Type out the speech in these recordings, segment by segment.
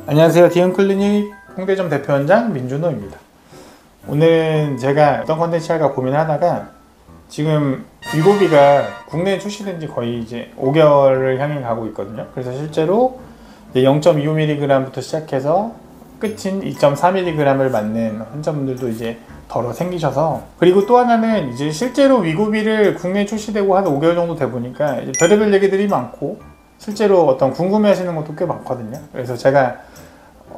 안녕하세요. 디언클리닉 홍대점 대표원장 민준호입니다. 오늘은 제가 어떤 컨텐츠 할까 고민하다가 지금 위고비가 국내에 출시된 지 거의 이제 5개월을 향해 가고 있거든요. 그래서 실제로 0.25mg부터 시작해서 끝인 2.4mg을 맞는 환자분들도 이제 덜어 생기셔서, 그리고 또 하나는 이제 실제로 위고비를 국내에 출시되고 한 5개월 정도 돼 보니까 이제 별의별 얘기들이 많고 실제로 어떤 궁금해 하시는 것도 꽤 많거든요. 그래서 제가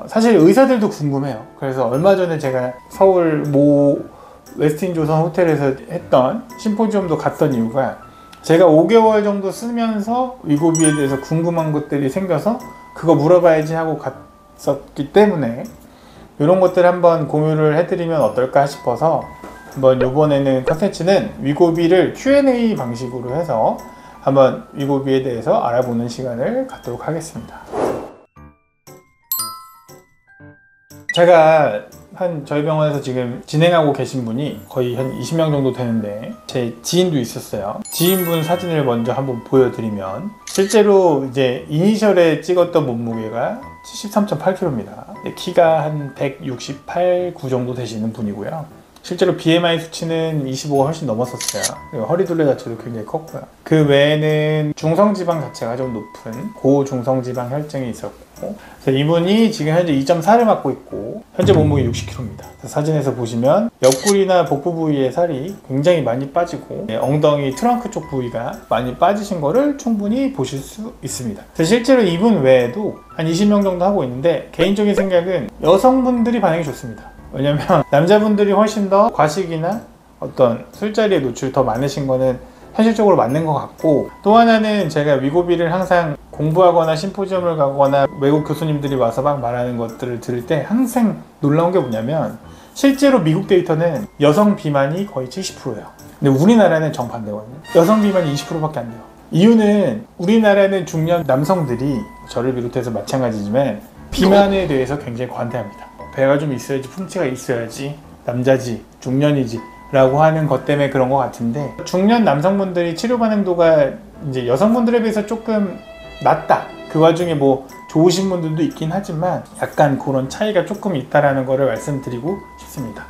사실 의사들도 궁금해요. 그래서 얼마 전에 제가 서울 모 웨스틴조선 호텔에서 했던 심포지엄도 갔던 이유가 제가 5개월 정도 쓰면서 위고비에 대해서 궁금한 것들이 생겨서 그거 물어봐야지 하고 갔었기 때문에 이런 것들 한번 공유를 해드리면 어떨까 싶어서 한번 이번에는 컨텐츠는 위고비를 Q&A 방식으로 해서 한번 위고비에 대해서 알아보는 시간을 갖도록 하겠습니다. 제가 저희 병원에서 지금 진행하고 계신 분이 거의 한 20명 정도 되는데 제 지인도 있었어요. 지인분 사진을 먼저 한번 보여드리면 실제로 이제 이니셜에 찍었던 몸무게가 73.8kg입니다. 키가 한 168, 9 정도 되시는 분이고요. 실제로 BMI 수치는 25가 훨씬 넘었었어요. 허리둘레 자체도 굉장히 컸고요. 그 외에는 중성지방 자체가 좀 높은 고중성지방 혈증이 있었고, 그래서 이분이 지금 현재 2.4를 맡고 있고 현재 몸무게 60kg입니다. 사진에서 보시면 옆구리나 복부 부위의 살이 굉장히 많이 빠지고 엉덩이 트렁크 쪽 부위가 많이 빠지신 거를 충분히 보실 수 있습니다. 실제로 이분 외에도 한 20명 정도 하고 있는데 개인적인 생각은 여성분들이 반응이 좋습니다. 왜냐면 남자분들이 훨씬 더 과식이나 어떤 술자리에 노출 더 많으신 거는 현실적으로 맞는 것 같고, 또 하나는 제가 위고비를 항상 공부하거나 심포지엄을 가거나 외국 교수님들이 와서 막 말하는 것들을 들을 때 항상 놀라운 게 뭐냐면 실제로 미국 데이터는 여성 비만이 거의 70%예요. 근데 우리나라는 정반대거든요. 여성 비만이 20%밖에 안 돼요. 이유는 우리나라는 중년 남성들이 저를 비롯해서 마찬가지지만 비만에 대해서 굉장히 관대합니다. 배가 좀 있어야지, 풍치가 있어야지, 남자지, 중년이지 라고 하는 것 때문에 그런 것 같은데, 중년 남성분들이 치료 반응도가 이제 여성분들에 비해서 조금 낮다. 그 와중에 뭐 좋으신 분들도 있긴 하지만 약간 그런 차이가 조금 있다라는 거를 말씀드리고 싶습니다.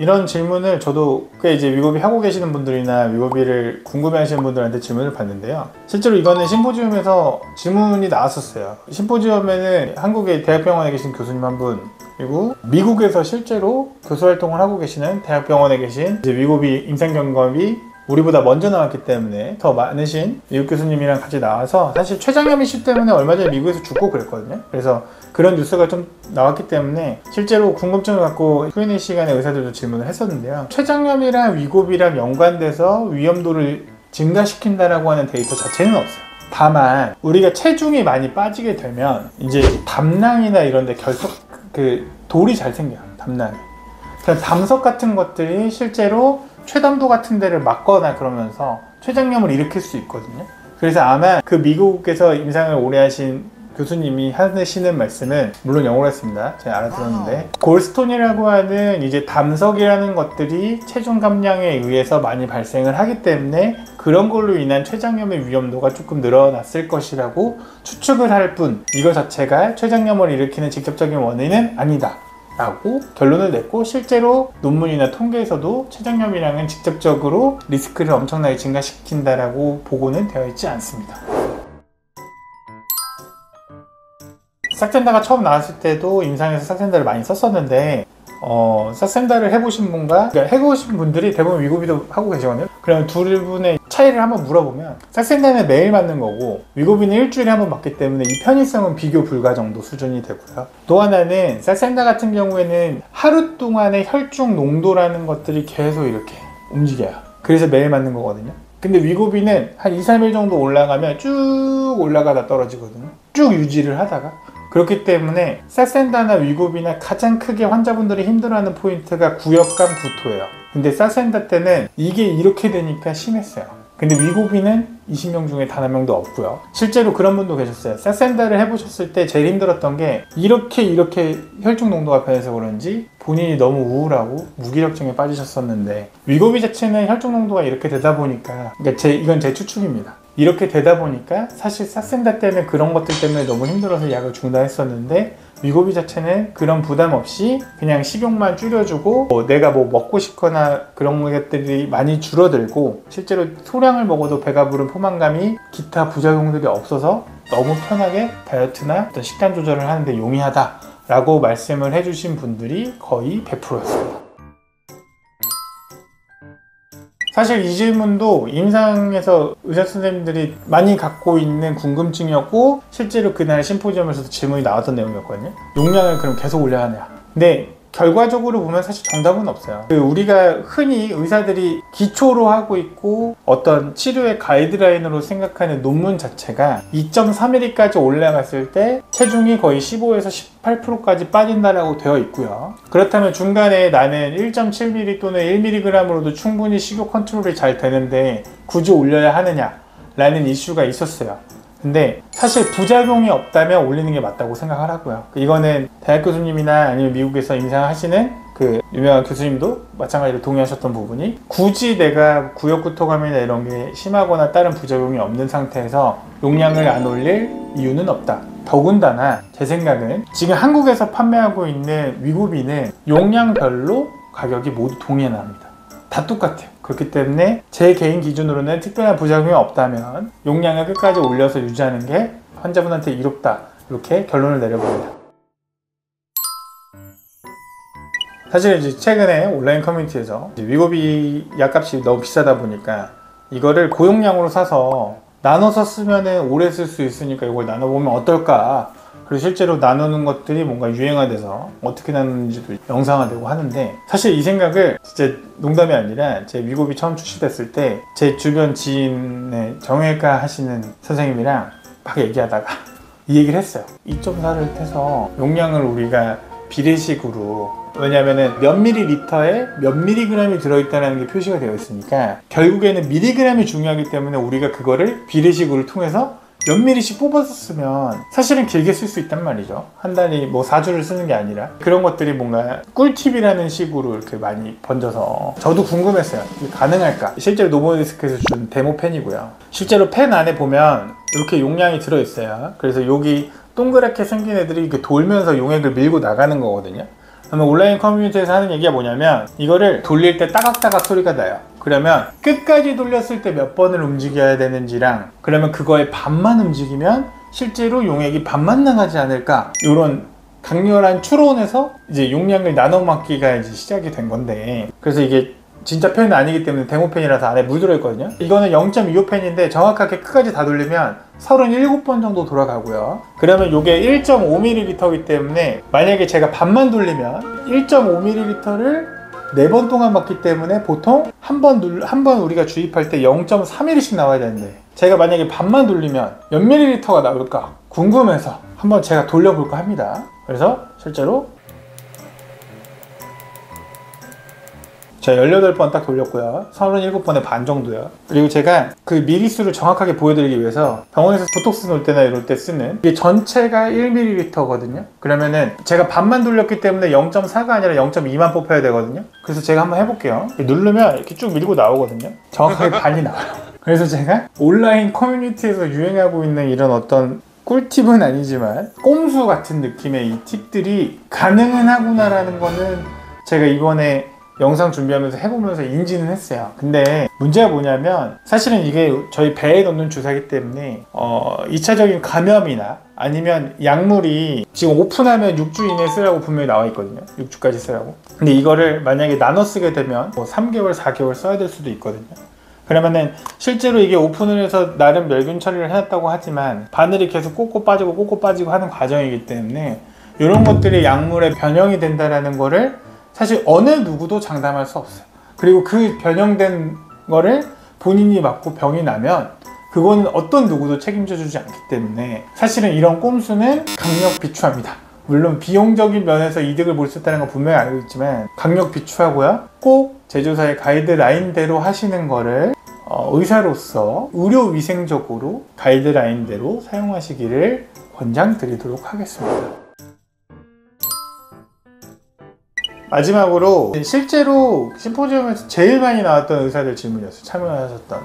이런 질문을 저도 꽤 이제 위고비 하고 계시는 분들이나 위고비를 궁금해 하시는 분들한테 질문을 받는데요. 실제로 이거는 심포지엄에서 질문이 나왔었어요. 심포지엄에는 한국의 대학병원에 계신 교수님 한 분, 그리고 미국에서 실제로 교수 활동을 하고 계시는 대학병원에 계신 이제 위고비 임상경검이 우리보다 먼저 나왔기 때문에 더 많으신 미국 교수님이랑 같이 나와서, 사실 췌장염 이슈 때문에 얼마 전에 미국에서 죽고 그랬거든요. 그래서 그런 뉴스가 좀 나왔기 때문에 실제로 궁금증을 갖고 Q&A 시간에 의사들도 질문을 했었는데요. 췌장염이랑 위고비랑 연관돼서 위험도를 증가시킨다라고 하는 데이터 자체는 없어요. 다만 우리가 체중이 많이 빠지게 되면 이제 담낭이나 이런 데 돌이 잘 생겨요. 담낭에. 그래서 담석 같은 것들이 실제로 췌담도 같은 데를 막거나 그러면서 췌장염을 일으킬 수 있거든요. 그래서 아마 그 미국에서 임상을 오래 하신 교수님이 하시는 말씀은, 물론 영어로 했습니다. 제가 알아들었는데, 골스톤이라고 하는 이제 담석이라는 것들이 체중 감량에 의해서 많이 발생을 하기 때문에 그런 걸로 인한 췌장염의 위험도가 조금 늘어났을 것이라고 추측을 할 뿐, 이거 자체가 췌장염을 일으키는 직접적인 원인은 아니다 라고 결론을 냈고, 실제로 논문이나 통계에서도 췌장염이랑은 직접적으로 리스크를 엄청나게 증가시킨다라고 보고는 되어 있지 않습니다. 싹센다가 처음 나왔을 때도 임상에서 싹센다를 많이 썼었는데 싹센다를 해보신 분과, 그러니까 해보신 분들이 대부분 위고비도 하고 계시거든요. 그러면 두 분의 차이를 한번 물어보면 싹센다는 매일 맞는 거고 위고비는 일주일에 한 번 맞기 때문에 이 편의성은 비교 불가 정도 수준이 되고요. 또 하나는 싹센다 같은 경우에는 하루 동안의 혈중 농도라는 것들이 계속 이렇게 움직여요. 그래서 매일 맞는 거거든요. 근데 위고비는 한 2, 3일 정도 올라가면 쭉 올라가다 떨어지거든요. 쭉 유지를 하다가. 그렇기 때문에 싹센다나 위고비나 가장 크게 환자분들이 힘들어하는 포인트가 구역감, 구토예요. 근데 싹센다 때는 이게 이렇게 되니까 심했어요. 근데 위고비는 20명 중에 단 한 명도 없고요. 실제로 그런 분도 계셨어요. 싹센다를 해보셨을 때 제일 힘들었던 게 이렇게 혈중 농도가 변해서 그런지 본인이 너무 우울하고 무기력증에 빠지셨었는데, 위고비 자체는 혈중 농도가 이렇게 되다 보니까, 그러니까 이건 제 추측입니다. 이렇게 되다 보니까 사실 사센다 때는 그런 것들 때문에 너무 힘들어서 약을 중단했었는데 위고비 자체는 그런 부담 없이 그냥 식욕만 줄여주고 내가 뭐 먹고 싶거나 그런 것들이 많이 줄어들고 실제로 소량을 먹어도 배가 부른 포만감이 기타 부작용들이 없어서 너무 편하게 다이어트나 어떤 식단 조절을 하는데 용이하다 라고 말씀을 해주신 분들이 거의 100%였습니다. 사실 이 질문도 임상에서 의사 선생님들이 많이 갖고 있는 궁금증이었고 실제로 그날 심포지엄에서도 질문이 나왔던 내용이었거든요. 용량을 그럼 계속 올려야 하냐. 근데 결과적으로 보면 사실 정답은 없어요. 우리가 흔히 의사들이 기초로 하고 있고 어떤 치료의 가이드라인으로 생각하는 논문 자체가 2.3mm까지 올라갔을 때 체중이 거의 15에서 18%까지 빠진다라고 되어 있고요. 그렇다면 중간에 나는 1.7mm 또는 1mg으로도 충분히 식욕 컨트롤이 잘 되는데 굳이 올려야 하느냐 라는 이슈가 있었어요. 근데 사실 부작용이 없다면 올리는 게 맞다고 생각하라고요. 이거는 대학 교수님이나 아니면 미국에서 임상하시는 그 유명한 교수님도 마찬가지로 동의하셨던 부분이 굳이 내가 구역구토감이나 이런 게 심하거나 다른 부작용이 없는 상태에서 용량을 안 올릴 이유는 없다. 더군다나 제 생각은 지금 한국에서 판매하고 있는 위고비는 용량별로 가격이 모두 동일합니다. 다 똑같아요. 그렇기 때문에 제 개인 기준으로는 특별한 부작용이 없다면 용량을 끝까지 올려서 유지하는 게 환자분한테 이롭다 이렇게 결론을 내려봅니다. 사실 이제 최근에 온라인 커뮤니티에서 위고비 약값이 너무 비싸다 보니까 이거를 고용량으로 사서 나눠서 쓰면 오래 쓸 수 있으니까 이걸 나눠보면 어떨까. 그리고 실제로 나누는 것들이 뭔가 유행화돼서 어떻게 나누는지도 영상화되고 하는데 사실 이 생각을 진짜 농담이 아니라 제 위고비 처음 출시됐을 때 제 주변 지인의 정형외과 하시는 선생님이랑 막 얘기하다가 이 얘기를 했어요. 2.4를 해서 용량을 우리가 비례식으로 왜냐하면 몇 밀리리터에 몇 미리그램이 들어있다는 게 표시가 되어 있으니까 결국에는 미리그램이 중요하기 때문에 우리가 그거를 비례식으로 통해서 몇 미리씩 뽑아서 쓰면 사실은 길게 쓸 수 있단 말이죠. 한 달이 뭐 4주를 쓰는 게 아니라 그런 것들이 뭔가 꿀팁이라는 식으로 이렇게 많이 번져서 저도 궁금했어요. 이게 가능할까? 실제로 노보디스크에서 준 데모 펜이고요. 실제로 펜 안에 보면 이렇게 용량이 들어있어요. 그래서 여기 동그랗게 생긴 애들이 이렇게 돌면서 용액을 밀고 나가는 거거든요. 그러면 온라인 커뮤니티에서 하는 얘기가 뭐냐면 이거를 돌릴 때 따각따각 소리가 나요. 그러면 끝까지 돌렸을 때 몇 번을 움직여야 되는지랑 그러면 그거의 반만 움직이면 실제로 용액이 반만 나가지 않을까 이런 강렬한 추론에서 이제 용량을 나눠 맞기가 이제 시작이 된 건데 그래서 이게 진짜 펜은 아니기 때문에 데모펜이라서 안에 물 들어있거든요. 이거는 0.25펜인데 정확하게 끝까지 다 돌리면 37번 정도 돌아가고요. 그러면 이게 1.5ml이기 때문에 만약에 제가 반만 돌리면 1.5ml를 4번 동안 맞기 때문에 보통 한 번 우리가 주입할 때 0.3ml씩 나와야 되는데 제가 만약에 반만 돌리면 몇 ml가 나올까 궁금해서 한번 제가 돌려볼까 합니다. 그래서 실제로 제가 18번 딱 돌렸고요. 37번의 반 정도요. 그리고 제가 그 미리수를 정확하게 보여드리기 위해서 병원에서 보톡스 놓을 때나 이럴 때 쓰는 이게 전체가 1ml거든요. 그러면은 제가 반만 돌렸기 때문에 0.4가 아니라 0.2만 뽑혀야 되거든요. 그래서 제가 한번 해볼게요. 누르면 이렇게 쭉 밀고 나오거든요. 정확하게 반이 나와요. 그래서 제가 온라인 커뮤니티에서 유행하고 있는 이런 어떤 꿀팁은 아니지만 꼼수 같은 느낌의 이 팁들이 가능은 하구나라는 거는 제가 이번에 영상 준비하면서 해보면서 인지는 했어요. 근데 문제가 뭐냐면 사실은 이게 저희 배에 넣는 주사이기 때문에 2차적인 감염이나 아니면 약물이 지금 오픈하면 6주 이내에 쓰라고 분명히 나와 있거든요. 6주까지 쓰라고. 근데 이거를 만약에 나눠 쓰게 되면 뭐 3개월, 4개월 써야 될 수도 있거든요. 그러면은 실제로 이게 오픈을 해서 나름 멸균 처리를 해놨다고 하지만 바늘이 계속 꽂고 빠지고 하는 과정이기 때문에 이런 것들이 약물에 변형이 된다는 거를 사실 어느 누구도 장담할 수 없어요. 그리고 그 변형된 거를 본인이 맞고 병이 나면 그건 어떤 누구도 책임져 주지 않기 때문에 사실은 이런 꼼수는 강력 비추합니다. 물론 비용적인 면에서 이득을 볼 수 있다는 건 분명히 알고 있지만 강력 비추하고요. 꼭 제조사의 가이드라인대로 하시는 거를 의사로서 의료위생적으로 가이드라인대로 사용하시기를 권장드리도록 하겠습니다. 마지막으로 실제로 심포지엄에서 제일 많이 나왔던 의사들 질문이었어요. 참여하셨던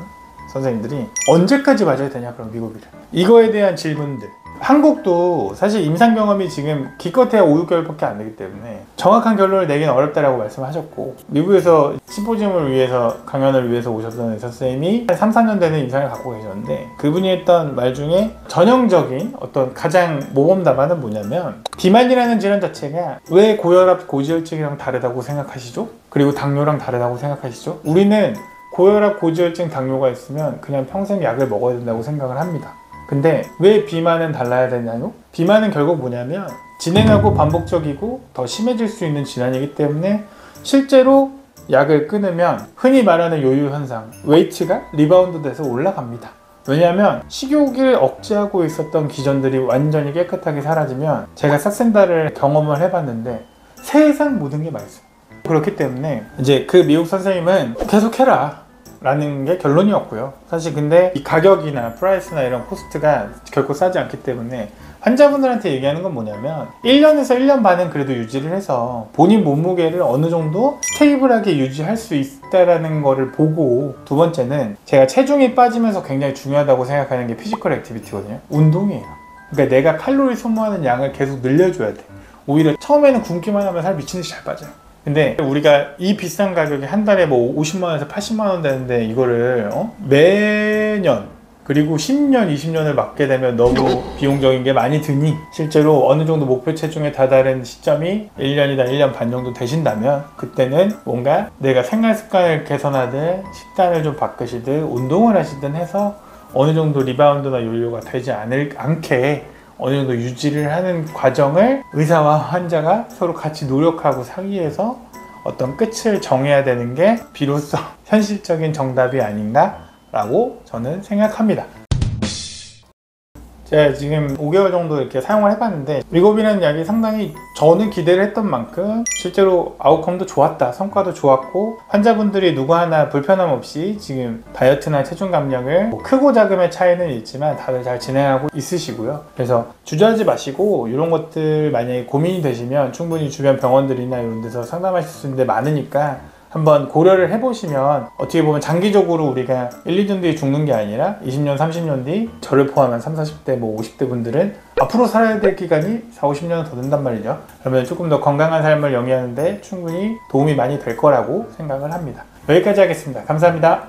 선생님들이 언제까지 맞아야 되냐 그럼 미국이를. 이거에 대한 질문들. 한국도 사실 임상 경험이 지금 기껏해야 5, 6개월밖에 안 되기 때문에 정확한 결론을 내기는 어렵다라고 말씀하셨고, 미국에서 심포지움을 위해서 강연을 위해서 오셨던 의사 선생님이 3, 4년 되는 임상을 갖고 계셨는데, 그분이 했던 말 중에 전형적인 어떤 가장 모범 답안은 뭐냐면, 비만이라는 질환 자체가 왜 고혈압, 고지혈증이랑 다르다고 생각하시죠? 그리고 당뇨랑 다르다고 생각하시죠? 우리는 고혈압, 고지혈증, 당뇨가 있으면 그냥 평생 약을 먹어야 된다고 생각을 합니다. 근데 왜 비만은 달라야 되냐요? 비만은 결국 뭐냐면 진행하고 반복적이고 더 심해질 수 있는 질환이기 때문에 실제로 약을 끊으면 흔히 말하는 요요 현상, 웨이트가 리바운드 돼서 올라갑니다. 왜냐하면 식욕을 억제하고 있었던 기전들이 완전히 깨끗하게 사라지면, 제가 싹센다를 경험을 해봤는데 세상 모든 게 맛있어요. 그렇기 때문에 이제 그 미국 선생님은 계속해라 라는 게 결론이었고요. 사실 근데 이 가격이나 프라이스나 이런 코스트가 결코 싸지 않기 때문에 환자분들한테 얘기하는 건 뭐냐면 1년에서 1년 반은 그래도 유지를 해서 본인 몸무게를 어느 정도 스테이블하게 유지할 수 있다라는 거를 보고, 두 번째는 제가 체중이 빠지면서 굉장히 중요하다고 생각하는 게 피지컬 액티비티거든요. 운동이에요. 그러니까 내가 칼로리 소모하는 양을 계속 늘려줘야 돼. 오히려 처음에는 굶기만 하면 살 미친듯이 잘 빠져요. 근데 우리가 이 비싼 가격에 한 달에 뭐 50만원에서 80만원 되는데 이거를 매년 그리고 10년, 20년을 맞게 되면 너무 비용적인 게 많이 드니, 실제로 어느 정도 목표 체중에 다다른 시점이 1년이나 1년 반 정도 되신다면 그때는 뭔가 내가 생활 습관을 개선하든 식단을 좀 바꾸시든 운동을 하시든 해서 어느 정도 리바운드나 요요가 되지 않게 어느 정도 유지를 하는 과정을 의사와 환자가 서로 같이 노력하고 상의해서 어떤 끝을 정해야 되는 게 비로소 현실적인 정답이 아닌가 라고 저는 생각합니다. 제가 지금 5개월 정도 이렇게 사용을 해봤는데, 리고비라는 약이 상당히 저는 기대를 했던 만큼 실제로 아웃컴도 좋았다, 성과도 좋았고, 환자분들이 누구 하나 불편함 없이 지금 다이어트나 체중 감량을 뭐 크고 작음의 차이는 있지만 다들 잘 진행하고 있으시고요. 그래서 주저하지 마시고, 이런 것들 만약에 고민이 되시면 충분히 주변 병원들이나 이런 데서 상담하실 수 있는 데 많으니까 한번 고려를 해보시면, 어떻게 보면 장기적으로 우리가 1, 2년 뒤에 죽는 게 아니라 20년, 30년 뒤 저를 포함한 30, 40대, 뭐 50대 분들은 앞으로 살아야 될 기간이 4, 50년은 더 된단 말이죠. 그러면 조금 더 건강한 삶을 영위하는 데 충분히 도움이 많이 될 거라고 생각을 합니다. 여기까지 하겠습니다. 감사합니다.